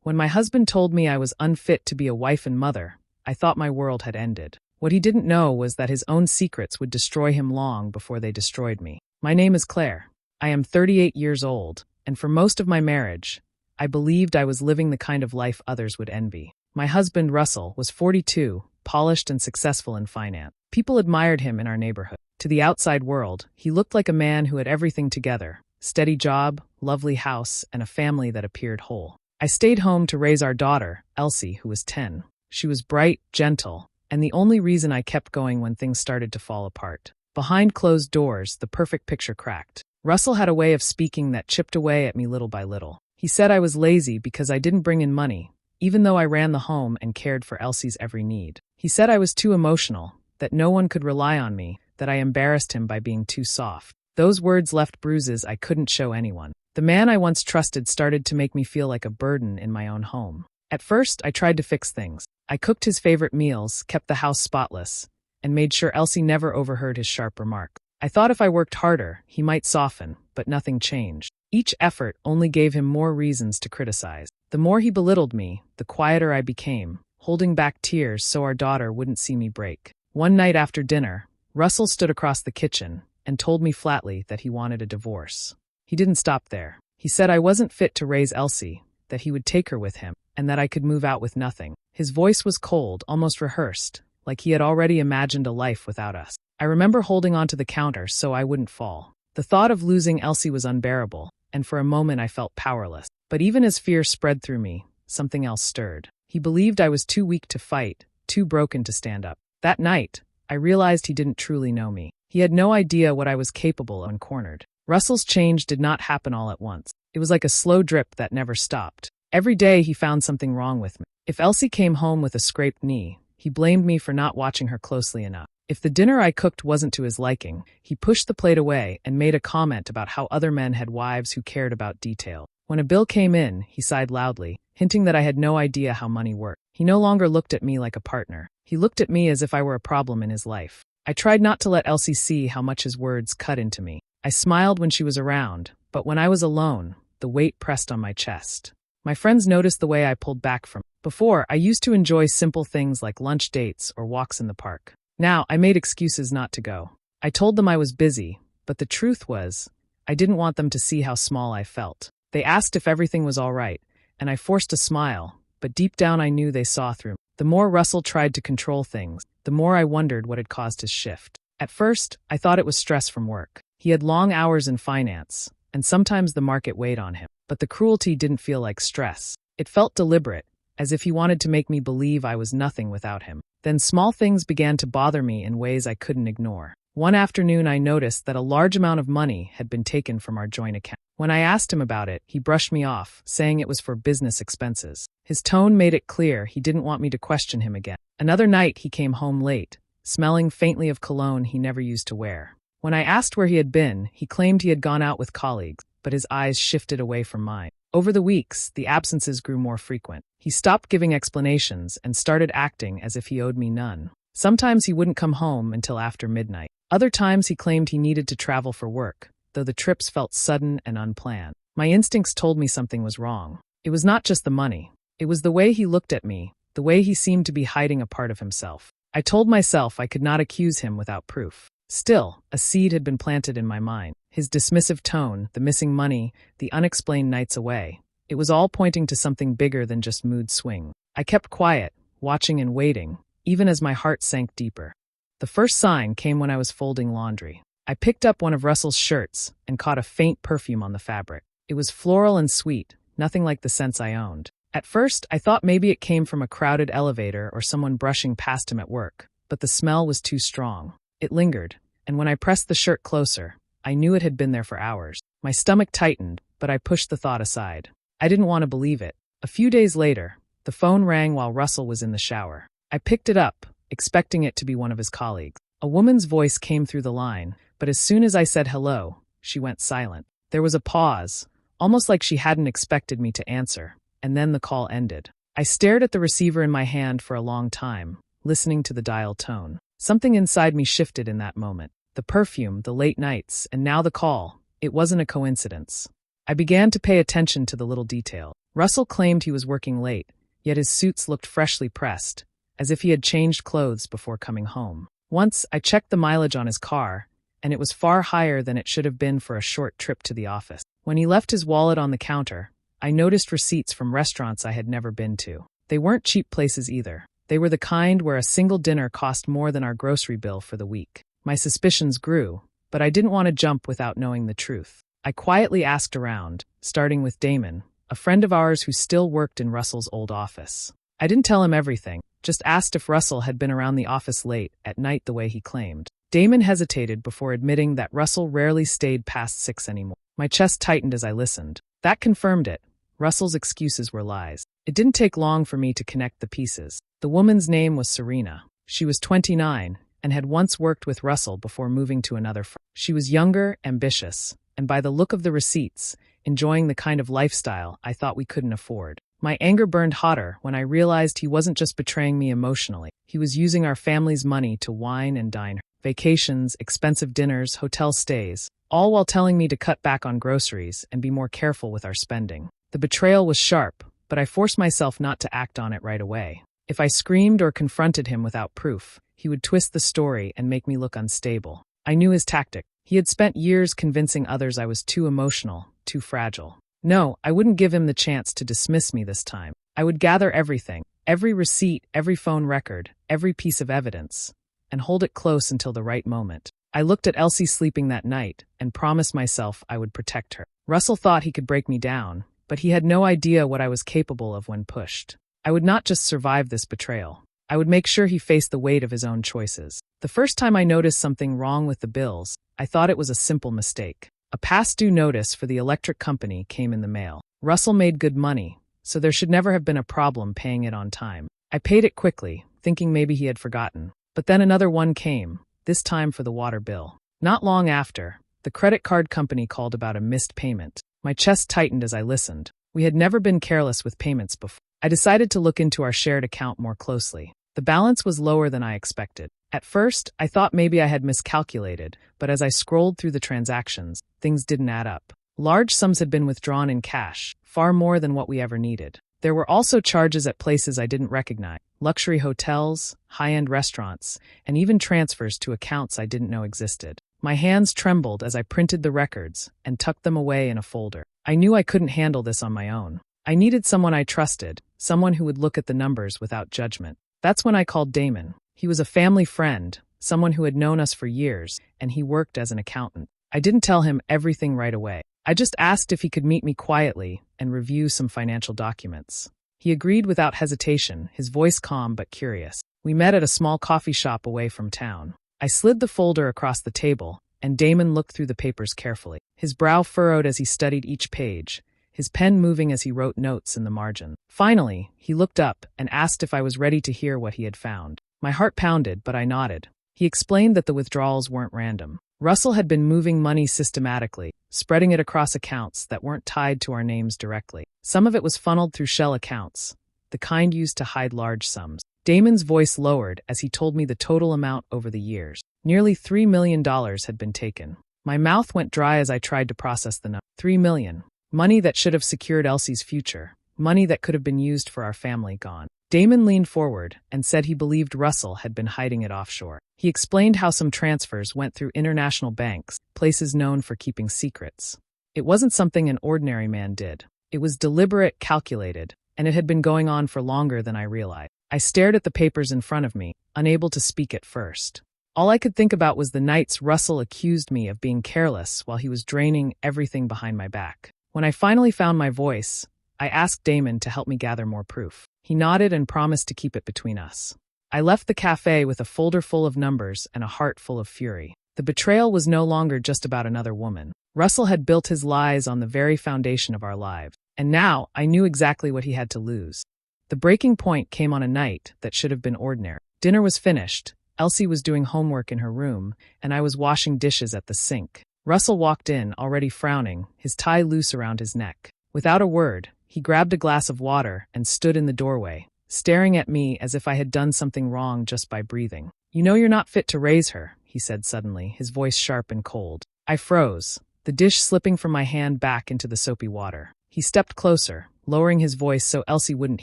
When my husband told me I was unfit to be a wife and mother, I thought my world had ended. What he didn't know was that his own secrets would destroy him long before they destroyed me. My name is Claire. I am 38 years old, and for most of my marriage, I believed I was living the kind of life others would envy. My husband, Russell, was 42, polished and successful in finance. People admired him in our neighborhood. To the outside world, he looked like a man who had everything together: steady job, lovely house, and a family that appeared whole. I stayed home to raise our daughter, Elsie, who was 10. She was bright, gentle, and the only reason I kept going when things started to fall apart. Behind closed doors, the perfect picture cracked. Russell had a way of speaking that chipped away at me little by little. He said I was lazy because I didn't bring in money, even though I ran the home and cared for Elsie's every need. He said I was too emotional, that no one could rely on me, that I embarrassed him by being too soft. Those words left bruises I couldn't show anyone. The man I once trusted started to make me feel like a burden in my own home. At first, I tried to fix things. I cooked his favorite meals, kept the house spotless, and made sure Elsie never overheard his sharp remarks. I thought if I worked harder, he might soften, but nothing changed. Each effort only gave him more reasons to criticize. The more he belittled me, the quieter I became, holding back tears so our daughter wouldn't see me break. One night after dinner, Russell stood across the kitchen and told me flatly that he wanted a divorce. He didn't stop there. He said I wasn't fit to raise Elsie, that he would take her with him, and that I could move out with nothing. His voice was cold, almost rehearsed, like he had already imagined a life without us. I remember holding onto the counter so I wouldn't fall. The thought of losing Elsie was unbearable, and for a moment I felt powerless. But even as fear spread through me, something else stirred. He believed I was too weak to fight, too broken to stand up. That night, I realized he didn't truly know me. He had no idea what I was capable of when cornered. Russell's change did not happen all at once. It was like a slow drip that never stopped. Every day he found something wrong with me. If Elsie came home with a scraped knee, he blamed me for not watching her closely enough. If the dinner I cooked wasn't to his liking, he pushed the plate away and made a comment about how other men had wives who cared about detail. When a bill came in, he sighed loudly, hinting that I had no idea how money worked. He no longer looked at me like a partner. He looked at me as if I were a problem in his life. I tried not to let Elsie see how much his words cut into me. I smiled when she was around, but when I was alone, the weight pressed on my chest. My friends noticed the way I pulled back from it. Before, I used to enjoy simple things like lunch dates or walks in the park. Now, I made excuses not to go. I told them I was busy, but the truth was, I didn't want them to see how small I felt. They asked if everything was all right, and I forced a smile, but deep down I knew they saw through me. The more Russell tried to control things, the more I wondered what had caused his shift. At first, I thought it was stress from work. He had long hours in finance, and sometimes the market weighed on him. But the cruelty didn't feel like stress. It felt deliberate, as if he wanted to make me believe I was nothing without him. Then small things began to bother me in ways I couldn't ignore. One afternoon I noticed that a large amount of money had been taken from our joint account. When I asked him about it, he brushed me off, saying it was for business expenses. His tone made it clear he didn't want me to question him again. Another night he came home late, smelling faintly of cologne he never used to wear. When I asked where he had been, he claimed he had gone out with colleagues, but his eyes shifted away from mine. Over the weeks, the absences grew more frequent. He stopped giving explanations and started acting as if he owed me none. Sometimes he wouldn't come home until after midnight. Other times he claimed he needed to travel for work, though the trips felt sudden and unplanned. My instincts told me something was wrong. It was not just the money. It was the way he looked at me, the way he seemed to be hiding a part of himself. I told myself I could not accuse him without proof. Still, a seed had been planted in my mind. His dismissive tone, the missing money, the unexplained nights away. It was all pointing to something bigger than just mood swing. I kept quiet, watching and waiting, even as my heart sank deeper. The first sign came when I was folding laundry. I picked up one of Russell's shirts and caught a faint perfume on the fabric. It was floral and sweet, nothing like the scents I owned. At first, I thought maybe it came from a crowded elevator or someone brushing past him at work, but the smell was too strong. It lingered, and when I pressed the shirt closer, I knew it had been there for hours. My stomach tightened, but I pushed the thought aside. I didn't want to believe it. A few days later, the phone rang while Russell was in the shower. I picked it up, expecting it to be one of his colleagues. A woman's voice came through the line, but as soon as I said hello, she went silent. There was a pause, almost like she hadn't expected me to answer, and then the call ended. I stared at the receiver in my hand for a long time, listening to the dial tone. Something inside me shifted in that moment. The perfume, the late nights, and now the call. It wasn't a coincidence. I began to pay attention to the little detail. Russell claimed he was working late, yet his suits looked freshly pressed, as if he had changed clothes before coming home. Once, I checked the mileage on his car, and it was far higher than it should have been for a short trip to the office. When he left his wallet on the counter, I noticed receipts from restaurants I had never been to. They weren't cheap places either. They were the kind where a single dinner cost more than our grocery bill for the week. My suspicions grew, but I didn't want to jump without knowing the truth. I quietly asked around, starting with Damon, a friend of ours who still worked in Russell's old office. I didn't tell him everything, just asked if Russell had been around the office late at night the way he claimed. Damon hesitated before admitting that Russell rarely stayed past 6 anymore. My chest tightened as I listened. That confirmed it. Russell's excuses were lies. It didn't take long for me to connect the pieces. The woman's name was Serena. She was 29 and had once worked with Russell before moving to another firm. She was younger, ambitious, and by the look of the receipts, enjoying the kind of lifestyle I thought we couldn't afford. My anger burned hotter when I realized he wasn't just betraying me emotionally. He was using our family's money to wine and dine. Vacations, expensive dinners, hotel stays, all while telling me to cut back on groceries and be more careful with our spending. The betrayal was sharp, but I forced myself not to act on it right away. If I screamed or confronted him without proof, he would twist the story and make me look unstable. I knew his tactic. He had spent years convincing others I was too emotional, too fragile. No, I wouldn't give him the chance to dismiss me this time. I would gather everything, every receipt, every phone record, every piece of evidence, and hold it close until the right moment. I looked at Elsie sleeping that night and promised myself I would protect her. Russell thought he could break me down, but he had no idea what I was capable of when pushed. I would not just survive this betrayal. I would make sure he faced the weight of his own choices. The first time I noticed something wrong with the bills, I thought it was a simple mistake. A past due notice for the electric company came in the mail. Russell made good money, so there should never have been a problem paying it on time. I paid it quickly, thinking maybe he had forgotten. But then another one came, this time for the water bill. Not long after, the credit card company called about a missed payment. My chest tightened as I listened. We had never been careless with payments before. I decided to look into our shared account more closely. The balance was lower than I expected. At first, I thought maybe I had miscalculated, but as I scrolled through the transactions, things didn't add up. Large sums had been withdrawn in cash, far more than what we ever needed. There were also charges at places I didn't recognize, luxury hotels, high-end restaurants, and even transfers to accounts I didn't know existed. My hands trembled as I printed the records and tucked them away in a folder. I knew I couldn't handle this on my own. I needed someone I trusted, someone who would look at the numbers without judgment. That's when I called Damon. He was a family friend, someone who had known us for years, and he worked as an accountant. I didn't tell him everything right away. I just asked if he could meet me quietly and review some financial documents. He agreed without hesitation, his voice calm but curious. We met at a small coffee shop away from town. I slid the folder across the table, and Damon looked through the papers carefully. His brow furrowed as he studied each page, his pen moving as he wrote notes in the margin. Finally, he looked up and asked if I was ready to hear what he had found. My heart pounded, but I nodded. He explained that the withdrawals weren't random. Russell had been moving money systematically, spreading it across accounts that weren't tied to our names directly. Some of it was funneled through shell accounts, the kind used to hide large sums. Damon's voice lowered as he told me the total amount over the years. Nearly $3 million had been taken. My mouth went dry as I tried to process the number. $3 million. Money that should have secured Elsie's future. Money that could have been used for our family gone. Damon leaned forward and said he believed Russell had been hiding it offshore. He explained how some transfers went through international banks, places known for keeping secrets. It wasn't something an ordinary man did. It was deliberate, calculated, and it had been going on for longer than I realized. I stared at the papers in front of me, unable to speak at first. All I could think about was the nights Russell accused me of being careless while he was draining everything behind my back. When I finally found my voice, I asked Damon to help me gather more proof. He nodded and promised to keep it between us. I left the cafe with a folder full of numbers and a heart full of fury. The betrayal was no longer just about another woman. Russell had built his lies on the very foundation of our lives, and now I knew exactly what he had to lose. The breaking point came on a night that should have been ordinary. Dinner was finished, Elsie was doing homework in her room, and I was washing dishes at the sink. Russell walked in, already frowning, his tie loose around his neck. Without a word, he grabbed a glass of water and stood in the doorway, staring at me as if I had done something wrong just by breathing. "You know you're not fit to raise her," he said suddenly, his voice sharp and cold. I froze, the dish slipping from my hand back into the soapy water. He stepped closer, lowering his voice so Elsie wouldn't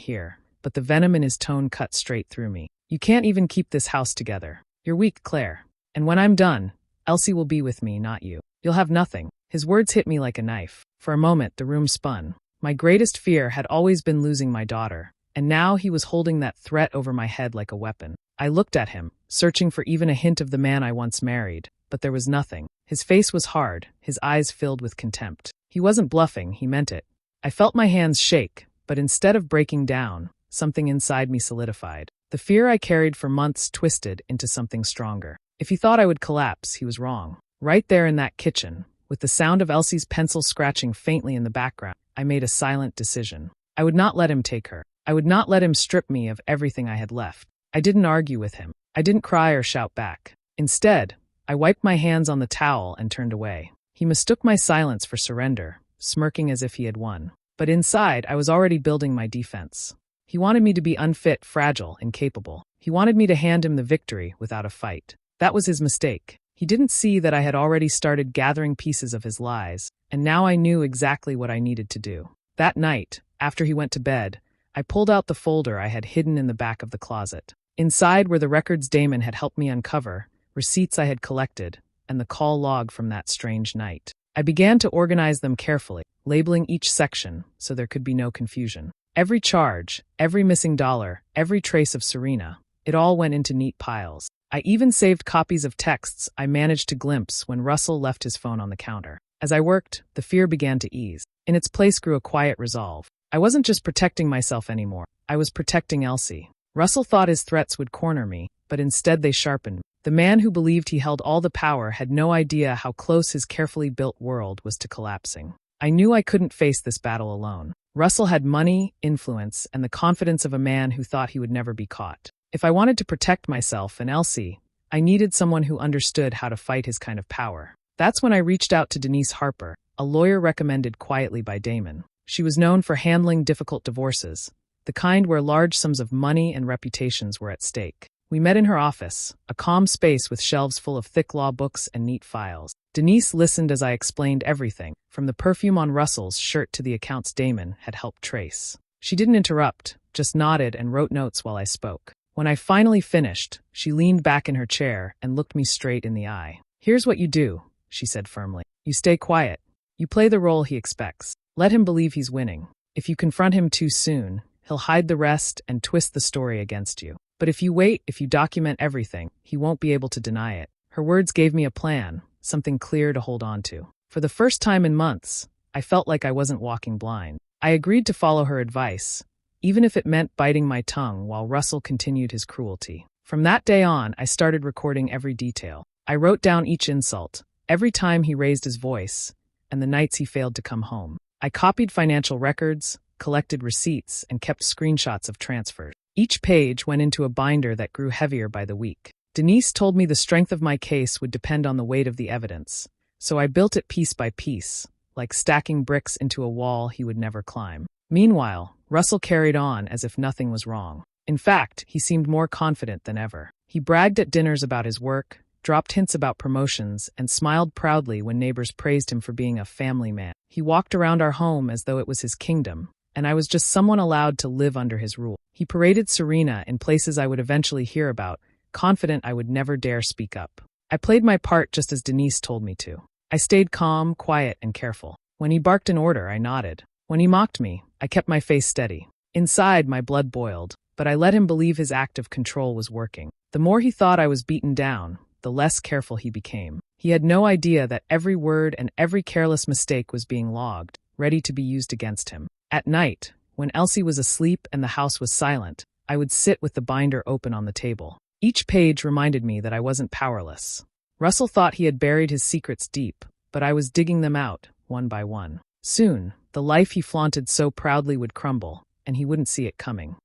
hear, but the venom in his tone cut straight through me. You can't even keep this house together. You're weak, Claire. And when I'm done, Elsie will be with me, not you. You'll have nothing. His words hit me like a knife. For a moment, the room spun. My greatest fear had always been losing my daughter, and now he was holding that threat over my head like a weapon. I looked at him, searching for even a hint of the man I once married, but there was nothing. His face was hard, his eyes filled with contempt. He wasn't bluffing, he meant it. I felt my hands shake, but instead of breaking down, something inside me solidified. The fear I carried for months twisted into something stronger. If he thought I would collapse, he was wrong. Right there in that kitchen, with the sound of Elsie's pencil scratching faintly in the background, I made a silent decision. I would not let him take her. I would not let him strip me of everything I had left. I didn't argue with him. I didn't cry or shout back. Instead, I wiped my hands on the towel and turned away. He mistook my silence for surrender, smirking as if he had won. But inside, I was already building my defense. He wanted me to be unfit, fragile, incapable. He wanted me to hand him the victory without a fight. That was his mistake. He didn't see that I had already started gathering pieces of his lies, and now I knew exactly what I needed to do. That night, after he went to bed, I pulled out the folder I had hidden in the back of the closet. Inside were the records Damon had helped me uncover, receipts I had collected, and the call log from that strange night. I began to organize them carefully, labeling each section so there could be no confusion. Every charge, every missing dollar, every trace of Serena, it all went into neat piles. I even saved copies of texts I managed to glimpse when Russell left his phone on the counter. As I worked, the fear began to ease. In its place grew a quiet resolve. I wasn't just protecting myself anymore. I was protecting Elsie. Russell thought his threats would corner me, but instead they sharpened me. The man who believed he held all the power had no idea how close his carefully built world was to collapsing. I knew I couldn't face this battle alone. Russell had money, influence, and the confidence of a man who thought he would never be caught. If I wanted to protect myself and Elsie, I needed someone who understood how to fight his kind of power. That's when I reached out to Denise Harper, a lawyer recommended quietly by Damon. She was known for handling difficult divorces, the kind where large sums of money and reputations were at stake. We met in her office, a calm space with shelves full of thick law books and neat files. Denise listened as I explained everything, from the perfume on Russell's shirt to the accounts Damon had helped trace. She didn't interrupt, just nodded and wrote notes while I spoke. When I finally finished, she leaned back in her chair and looked me straight in the eye. "Here's what you do," she said firmly. "You stay quiet. You play the role he expects. Let him believe he's winning. If you confront him too soon, he'll hide the rest and twist the story against you. But if you wait, if you document everything, he won't be able to deny it." Her words gave me a plan, something clear to hold on to. For the first time in months, I felt like I wasn't walking blind. I agreed to follow her advice, even if it meant biting my tongue while Russell continued his cruelty. From that day on, I started recording every detail. I wrote down each insult, every time he raised his voice, and the nights he failed to come home. I copied financial records, collected receipts, and kept screenshots of transfers. Each page went into a binder that grew heavier by the week. Denise told me the strength of my case would depend on the weight of the evidence, so I built it piece by piece, like stacking bricks into a wall he would never climb. Meanwhile, Russell carried on as if nothing was wrong. In fact, he seemed more confident than ever. He bragged at dinners about his work, dropped hints about promotions, and smiled proudly when neighbors praised him for being a family man. He walked around our home as though it was his kingdom, and I was just someone allowed to live under his rule. He paraded Serena in places I would eventually hear about, confident I would never dare speak up. I played my part just as Denise told me to. I stayed calm, quiet, and careful. When he barked an order, I nodded. When he mocked me, I kept my face steady. Inside, my blood boiled, but I let him believe his act of control was working. The more he thought I was beaten down, the less careful he became. He had no idea that every word and every careless mistake was being logged, ready to be used against him. At night, when Elsie was asleep and the house was silent, I would sit with the binder open on the table. Each page reminded me that I wasn't powerless. Russell thought he had buried his secrets deep, but I was digging them out, one by one. Soon, the life he flaunted so proudly would crumble, and he wouldn't see it coming.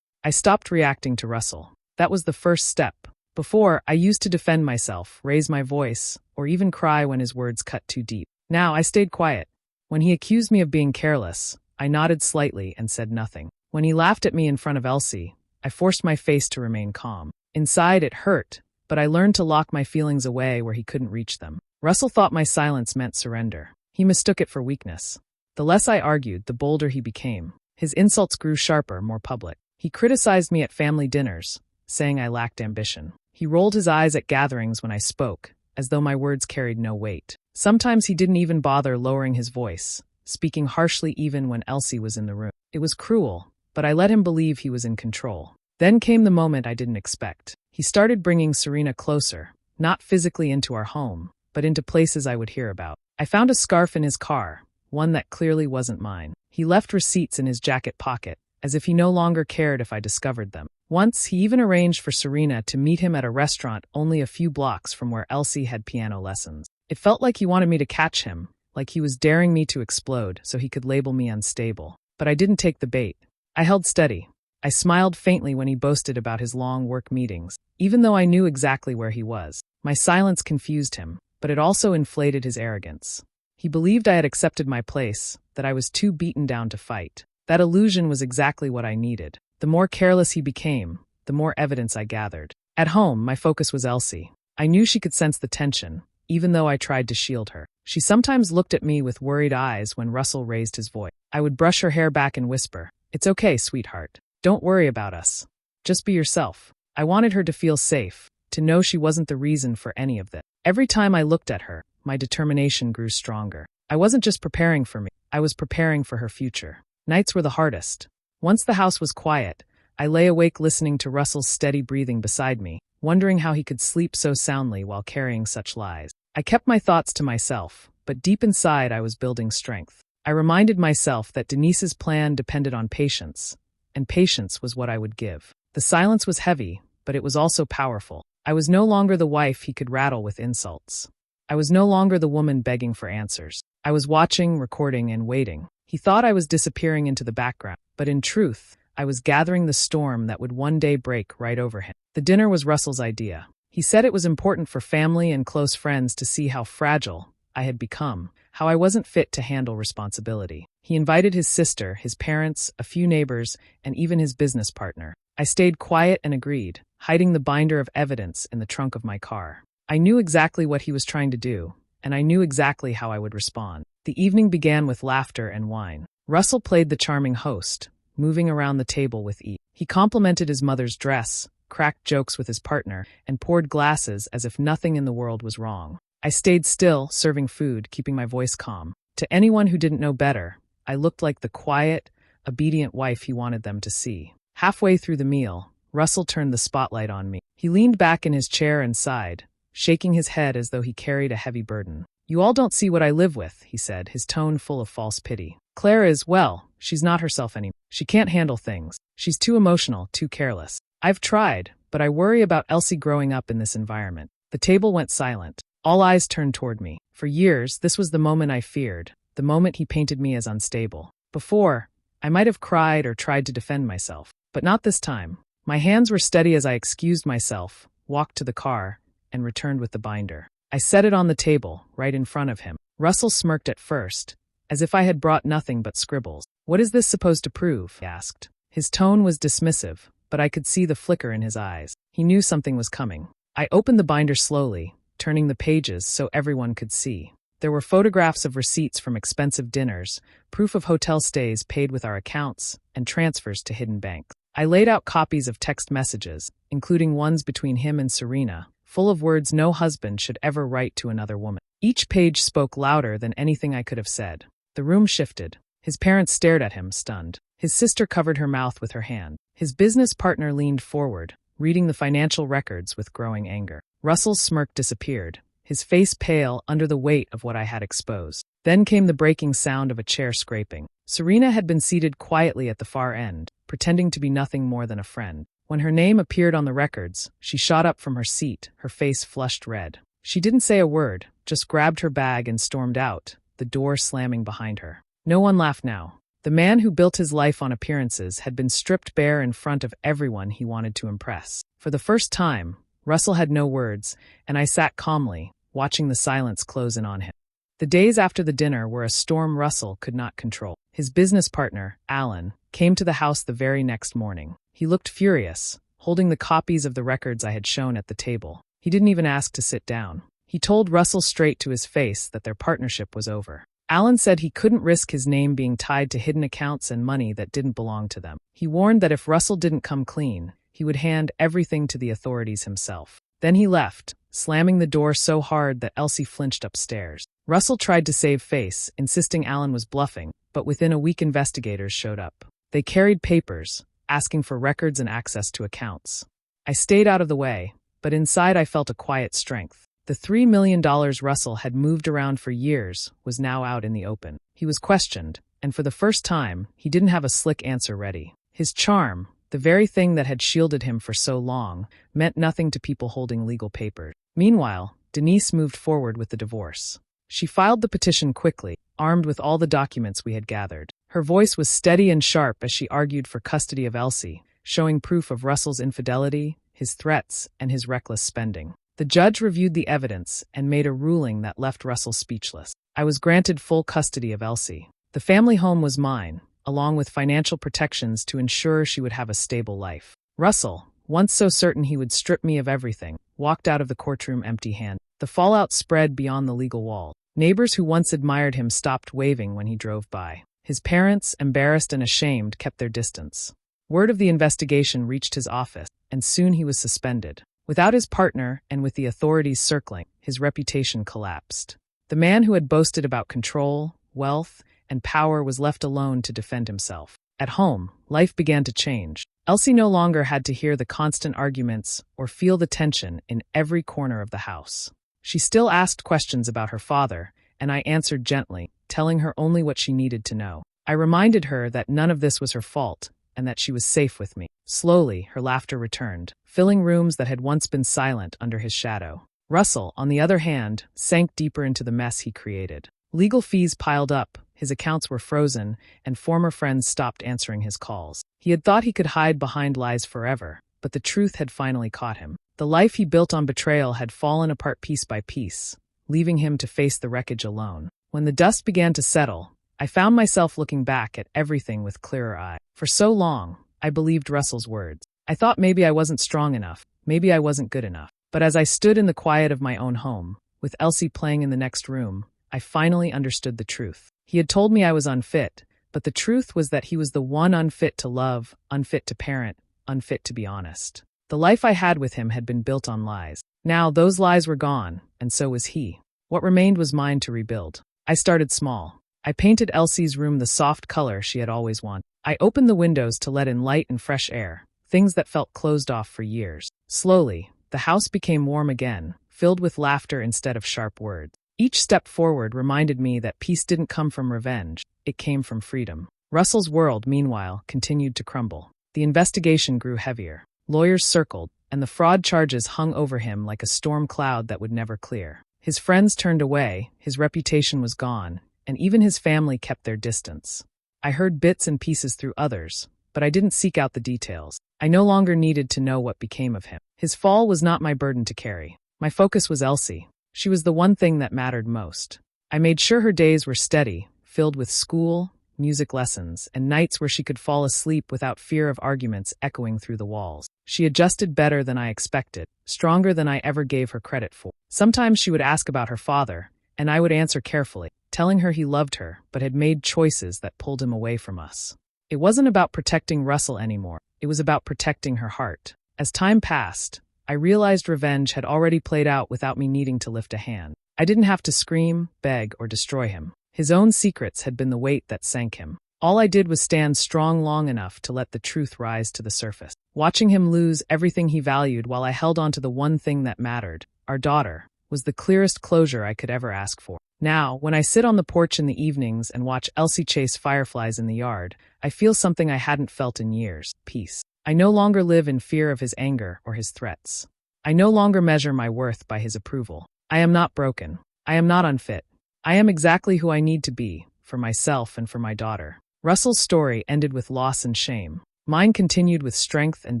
I stopped reacting to Russell. That was the first step. Before, I used to defend myself, raise my voice, or even cry when his words cut too deep. Now, I stayed quiet. When he accused me of being careless, I nodded slightly and said nothing. When he laughed at me in front of Elsie, I forced my face to remain calm. Inside, it hurt, but I learned to lock my feelings away where he couldn't reach them. Russell thought my silence meant surrender. He mistook it for weakness. The less I argued, the bolder he became. His insults grew sharper, more public. He criticized me at family dinners, saying I lacked ambition. He rolled his eyes at gatherings when I spoke, as though my words carried no weight. Sometimes he didn't even bother lowering his voice, speaking harshly even when Elsie was in the room. It was cruel, but I let him believe he was in control. Then came the moment I didn't expect. He started bringing Serena closer, not physically into our home, but into places I would hear about. I found a scarf in his car, one that clearly wasn't mine. He left receipts in his jacket pocket, as if he no longer cared if I discovered them. Once, he even arranged for Serena to meet him at a restaurant only a few blocks from where Elsie had piano lessons. It felt like he wanted me to catch him, like he was daring me to explode so he could label me unstable. But I didn't take the bait. I held steady. I smiled faintly when he boasted about his long work meetings, even though I knew exactly where he was. My silence confused him, but it also inflated his arrogance. He believed I had accepted my place, that I was too beaten down to fight. That illusion was exactly what I needed. The more careless he became, the more evidence I gathered. At home, my focus was Elsie. I knew she could sense the tension, even though I tried to shield her. She sometimes looked at me with worried eyes when Russell raised his voice. I would brush her hair back and whisper, "It's okay, sweetheart. Don't worry about us. Just be yourself." I wanted her to feel safe, to know she wasn't the reason for any of this. Every time I looked at her, my determination grew stronger. I wasn't just preparing for me, I was preparing for her future. Nights were the hardest. Once the house was quiet, I lay awake listening to Russell's steady breathing beside me, wondering how he could sleep so soundly while carrying such lies. I kept my thoughts to myself, but deep inside I was building strength. I reminded myself that Denise's plan depended on patience, and patience was what I would give. The silence was heavy, but it was also powerful. I was no longer the wife he could rattle with insults. I was no longer the woman begging for answers. I was watching, recording, and waiting. He thought I was disappearing into the background, but in truth, I was gathering the storm that would one day break right over him. The dinner was Russell's idea. He said it was important for family and close friends to see how fragile I had become, how I wasn't fit to handle responsibility. He invited his sister, his parents, a few neighbors, and even his business partner. I stayed quiet and agreed, hiding the binder of evidence in the trunk of my car. I knew exactly what he was trying to do, and I knew exactly how I would respond. The evening began with laughter and wine. Russell played the charming host, moving around the table with ease. He complimented his mother's dress, cracked jokes with his partner, and poured glasses as if nothing in the world was wrong. I stayed still, serving food, keeping my voice calm. To anyone who didn't know better, I looked like the quiet, obedient wife he wanted them to see. Halfway through the meal, Russell turned the spotlight on me. He leaned back in his chair and sighed, shaking his head as though he carried a heavy burden. "You all don't see what I live with," he said, his tone full of false pity. "Claire is, well, she's not herself anymore. She can't handle things. She's too emotional, too careless. I've tried, but I worry about Elsie growing up in this environment." The table went silent. All eyes turned toward me. For years, this was the moment I feared, the moment he painted me as unstable. Before, I might have cried or tried to defend myself, but not this time. My hands were steady as I excused myself, walked to the car, and returned with the binder. I set it on the table, right in front of him. Russell smirked at first, as if I had brought nothing but scribbles. "What is this supposed to prove?" he asked. His tone was dismissive, but I could see the flicker in his eyes. He knew something was coming. I opened the binder slowly, turning the pages so everyone could see. There were photographs of receipts from expensive dinners, proof of hotel stays paid with our accounts, and transfers to hidden banks. I laid out copies of text messages, including ones between him and Serena, full of words no husband should ever write to another woman. Each page spoke louder than anything I could have said. The room shifted. His parents stared at him, stunned. His sister covered her mouth with her hand. His business partner leaned forward, reading the financial records with growing anger. Russell's smirk disappeared, his face pale under the weight of what I had exposed. Then came the breaking sound of a chair scraping. Serena had been seated quietly at the far end, pretending to be nothing more than a friend. When her name appeared on the records, she shot up from her seat, her face flushed red. She didn't say a word, just grabbed her bag and stormed out, the door slamming behind her. No one laughed now. The man who built his life on appearances had been stripped bare in front of everyone he wanted to impress. For the first time, Russell had no words, and I sat calmly, watching the silence close in on him. The days after the dinner were a storm Russell could not control. His business partner, Alan, came to the house the very next morning. He looked furious, holding the copies of the records I had shown at the table. He didn't even ask to sit down. He told Russell straight to his face that their partnership was over. Alan said he couldn't risk his name being tied to hidden accounts and money that didn't belong to them. He warned that if Russell didn't come clean, he would hand everything to the authorities himself. Then he left, slamming the door so hard that Elsie flinched upstairs. Russell tried to save face, insisting Alan was bluffing, but within a week investigators showed up. They carried papers, asking for records and access to accounts. I stayed out of the way, but inside I felt a quiet strength. The $3 million Russell had moved around for years was now out in the open. He was questioned, and for the first time, he didn't have a slick answer ready. His charm, the very thing that had shielded him for so long, meant nothing to people holding legal papers. Meanwhile, Denise moved forward with the divorce. She filed the petition quickly, armed with all the documents we had gathered. Her voice was steady and sharp as she argued for custody of Elsie, showing proof of Russell's infidelity, his threats, and his reckless spending. The judge reviewed the evidence and made a ruling that left Russell speechless. I was granted full custody of Elsie. The family home was mine, along with financial protections to ensure she would have a stable life. Russell, once so certain he would strip me of everything, walked out of the courtroom empty-handed. The fallout spread beyond the legal wall. Neighbors who once admired him stopped waving when he drove by. His parents, embarrassed and ashamed, kept their distance. Word of the investigation reached his office, and soon he was suspended. Without his partner, and with the authorities circling, his reputation collapsed. The man who had boasted about control, wealth, and power was left alone to defend himself. At home, life began to change. Elsie no longer had to hear the constant arguments or feel the tension in every corner of the house. She still asked questions about her father, and I answered gently, telling her only what she needed to know. I reminded her that none of this was her fault, and that she was safe with me. Slowly, her laughter returned, filling rooms that had once been silent under his shadow. Russell, on the other hand, sank deeper into the mess he created. Legal fees piled up, his accounts were frozen, and former friends stopped answering his calls. He had thought he could hide behind lies forever, but the truth had finally caught him. The life he built on betrayal had fallen apart piece by piece, leaving him to face the wreckage alone. When the dust began to settle, I found myself looking back at everything with clearer eyes. For so long, I believed Russell's words. I thought maybe I wasn't strong enough, maybe I wasn't good enough. But as I stood in the quiet of my own home, with Elsie playing in the next room, I finally understood the truth. He had told me I was unfit, but the truth was that he was the one unfit to love, unfit to parent, unfit to be honest. The life I had with him had been built on lies. Now those lies were gone, and so was he. What remained was mine to rebuild. I started small. I painted Elsie's room the soft color she had always wanted. I opened the windows to let in light and fresh air, things that felt closed off for years. Slowly, the house became warm again, filled with laughter instead of sharp words. Each step forward reminded me that peace didn't come from revenge, it came from freedom. Russell's world, meanwhile, continued to crumble. The investigation grew heavier. Lawyers circled, and the fraud charges hung over him like a storm cloud that would never clear. His friends turned away, his reputation was gone, and even his family kept their distance. I heard bits and pieces through others, but I didn't seek out the details. I no longer needed to know what became of him. His fall was not my burden to carry. My focus was Elsie. She was the one thing that mattered most. I made sure her days were steady, filled with school, music lessons, and nights where she could fall asleep without fear of arguments echoing through the walls. She adjusted better than I expected, stronger than I ever gave her credit for. Sometimes she would ask about her father, and I would answer carefully, telling her he loved her but had made choices that pulled him away from us. It wasn't about protecting Russell anymore. It was about protecting her heart. As time passed, I realized revenge had already played out without me needing to lift a hand. I didn't have to scream, beg, or destroy him. His own secrets had been the weight that sank him. All I did was stand strong long enough to let the truth rise to the surface. Watching him lose everything he valued while I held on to the one thing that mattered, our daughter, was the clearest closure I could ever ask for. Now, when I sit on the porch in the evenings and watch Elsie chase fireflies in the yard, I feel something I hadn't felt in years: peace. I no longer live in fear of his anger or his threats. I no longer measure my worth by his approval. I am not broken. I am not unfit. I am exactly who I need to be, for myself and for my daughter. Russell's story ended with loss and shame. Mine continued with strength and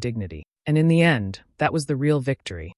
dignity. And in the end, that was the real victory.